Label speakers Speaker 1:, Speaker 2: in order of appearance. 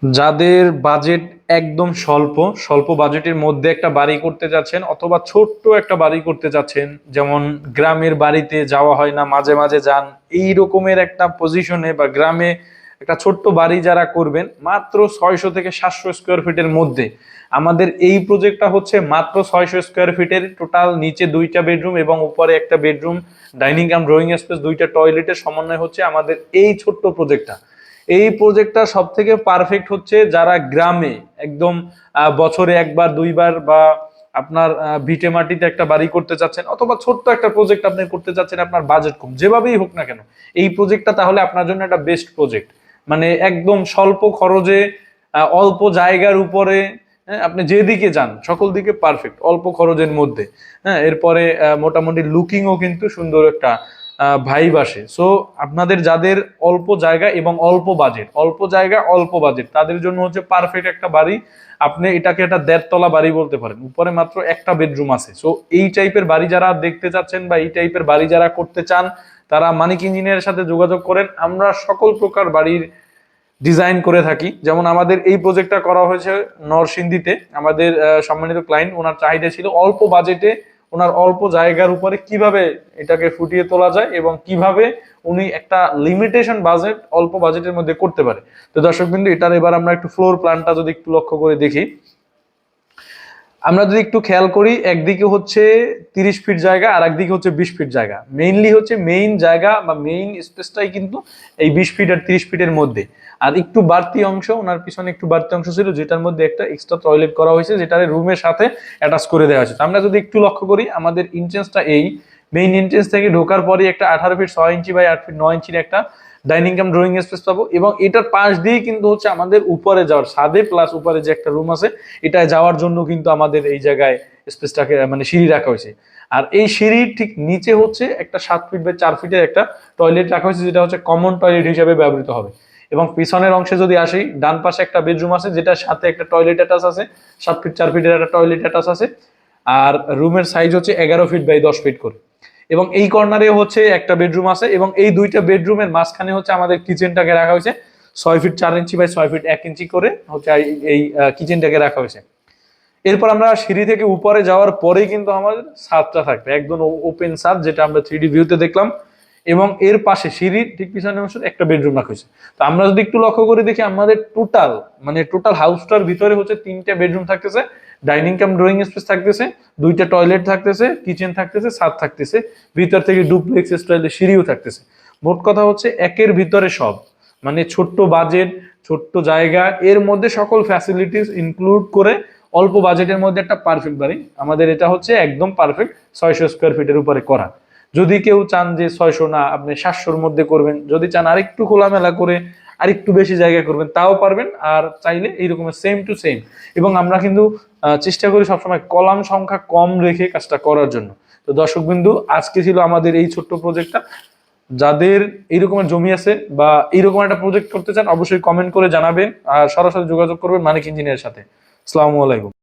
Speaker 1: যাদের বাজেট একদম স্বল্প স্বল্প বাজেটের মধ্যে একটা বাড়ি করতে যাচ্ছেন অথবা ছোট্ট একটা বাড়ি করতে যাচ্ছেন, যেমন গ্রামের বাড়িতে যাওয়া হয় না, মাঝে মাঝে যান, এই রকমের একটা পজিশনে বা গ্রামে একটা ছোট্ট বাড়ি যারা করবেন মাত্র 600 থেকে 700 স্কোয়ার ফিটের মধ্যে, আমাদের এই প্রজেক্টটা হচ্ছে মাত্র 600 স্কোয়ার ফিটের। টোটাল নিচে 2টা বেডরুম এবং উপরে একটা বেডরুম, ডাইনিং কাম ড্রয়িং স্পেস, 2টা টয়লেটের সমন্বয় হচ্ছে আমাদের এই ছোট্ট প্রজেক্টটা। এই প্রজেক্টটা সব থেকে পারফেক্ট হচ্ছে যারা গ্রামে একদম বছরে একবার দুইবার বা আপনার ভিটে মাটিতে একটা বাড়ি করতে চাচ্ছেন অথবা ছোট্ট একটা প্রজেক্ট আপনি করতে চাচ্ছেন, আপনার বাজেট কম, যেভাবেই হোক না কেন এই প্রজেক্টটা তাহলে আপনার জন্য একটা বেস্ট প্রজেক্ট। মানে একদম স্বল্প খরচে অল্প জায়গার উপরে, হ্যাঁ, আপনি যেদিকে যান সকল দিকে পারফেক্ট অল্প খরচের মধ্যে। হ্যাঁ, এরপরে মোটামুটি লুকিংও কিন্তু সুন্দর একটা ভাইব আসে। সো আপনাদের যাদের অল্প জায়গা এবং অল্প বাজেট, অল্প জায়গা অল্প বাজেট, তাদের জন্য হচ্ছে পারফেক্ট একটা বাড়ি। আপনি এটাকে একটা 1.5 তলা বাড়ি বলতে পারেন, উপরে মাত্র একটা বেডরুম আছে। সো এই টাইপের বাড়ি যারা দেখতে চাচ্ছেন বা এই টাইপের বাড়ি যারা করতে চান, তারা মানিক ইঞ্জিনিয়ারের সাথে যোগাযোগ করেন। আমরা সকল প্রকার বাড়ির ডিজাইন করে থাকি। যেমন আমাদের এই প্রজেক্টটা করা হয়েছে নরসিংদীতে। আমাদের সম্মানিত ক্লায়েন্ট, ওনার চাহিদা ছিল অল্প বাজেটে ওনার অল্প জায়গার উপরে কিভাবে এটাকে ফুটিয়ে তোলা যায় এবং কিভাবে উনি একটা লিমিটেশন বাজেট অল্প বাজেটের মধ্যে করতে পারে। তো দর্শক বিন্দু, এটার এবার আমরা একটু ফ্লোর প্ল্যানটা যদি একটু লক্ষ্য করে দেখি, আমরা যদি একটু খেয়াল করি, একদিকে হচ্ছে 30 ফিট জায়গা আর একদিকে হচ্ছে 20 ফিট জায়গা। মেইনলি হচ্ছে মেইন জায়গা বা মেইন স্পেসটাই কিন্তু এই 20 ফিট আর 30 ফিটের মধ্যে। আর একটু বাড়তি অংশ, ওনার পিছনে একটু বাড়তি অংশ ছিল যেটার মধ্যে একটা এক্সট্রা টয়লেট করা হয়েছে, যেটা রুমের সাথে অ্যাটাচ করে দেওয়া হয়েছে। আমরা যদি একটু লক্ষ্য করি, আমাদের এন্ট্রেন্সটা এই মেইন এন্ট্রেন্স থেকে ঢোকার পরে একটা 18 ফিট 6 ইঞ্চি বাই 8 ফিট 9 ইঞ্চির একটা ডাইনিং কাম ড্রয়িং স্পেস পাবো এবং এটার পাশ দিয়েই কিন্তু হচ্ছে আমাদের উপরে যাওয়ার ছাদে প্লাস উপরে যে একটা রুম আছে এটা যাওয়ার জন্য কিন্তু আমাদের এই জায়গায় স্পেসটাকে মানে সিঁড়ি রাখা হয়েছে। আর এই সিঁড়ির ঠিক নিচে হচ্ছে একটা 7 ফিট বাই 4 ফিটের একটা টয়লেট রাখা হয়েছে, যেটা হচ্ছে কমন টয়লেট হিসেবে ব্যবহৃত হবে। এবং পিছনের অংশে যদি আসি, ডান পাশে একটা বেডরুম আছে যেটার সাথে একটা টয়লেট অ্যাটাচ আছে, 7 ফিট 4 ফিটের একটা টয়লেট অ্যাটাচ আছে। আর রুমের সাইজ হচ্ছে 11 ফিট বাই 10 ফিট করে। এবং এই কর্নারে হচ্ছে একটা বেডরুম আছে এবং এই 2টা বেডরুমের মাঝখানে হচ্ছে আমাদের কিচেনটাকে রাখা হয়েছে 6 ফিট 4 ইঞ্চি বাই 6 ফিট 1 ইঞ্চি করে হচ্ছে এই কিচেনটাকে রাখা হয়েছে। এরপর আমরা সিঁড়ি থেকে উপরে যাওয়ার পরেই কিন্তু আমাদের ছাদটা থাকবে, একদম ওপেন ছাদ, যেটা আমরা 3D ভিউতে দেখলাম। এবং এর পাশে সিঁড়ির ঠিক পিছনে অংশে একটা বেডরুম রাখা হয়েছে। তো আমরা যদি একটু লক্ষ্য করে দেখি, আমাদের টোটাল হাউসটার ভিতরে হচ্ছে 3টা বেডরুম থাকতেছে, ডাইনিং কাম ড্রয়িং স্পেস থাকতেছে, 2টা টয়লেট থাকতেছে, কিচেন থাকতেছে, ছাদ থাকতেছে, ভিতর থেকে ডুপ্লেক্স স্টাইলের সিঁড়িও থাকতেছে। মোট কথা হচ্ছে একের ভিতরে সব, মানে ছোট্ট বাজেট ছোট্ট জায়গা এর মধ্যে সকল ফ্যাসিলিটিস ইনক্লুড করে অল্প বাজেটের মধ্যে একটা পারফেক্ট বাড়ি আমাদের এটা হচ্ছে একদম পারফেক্ট 600 স্কোয়ার ফিটের উপরে করা। যদি কেউ চান যে 600 না আপনি 700-র মধ্যে করবেন, যদি চান আরেকটু খোলামেলা করে আরেকটু বেশি জায়গা করবেন তাও পারবেন, আর চাইলে এইরকমের সেম টু সেম। এবং আমরা কিন্তু চেষ্টা করি সবসময় কলাম সংখ্যা কম রেখে কাজটা করার জন্য। তো দর্শক বিন্দু, আজকে ছিল আমাদের এই ছোট্ট প্রজেক্টটা। যাদের এইরকমের জমি আছে বা এইরকম একটা প্রজেক্ট করতে চান, অবশ্যই কমেন্ট করে জানাবেন আর সরাসরি যোগাযোগ করবেন মানিক ইঞ্জিনিয়ারের সাথে। আসসালামু আলাইকুম।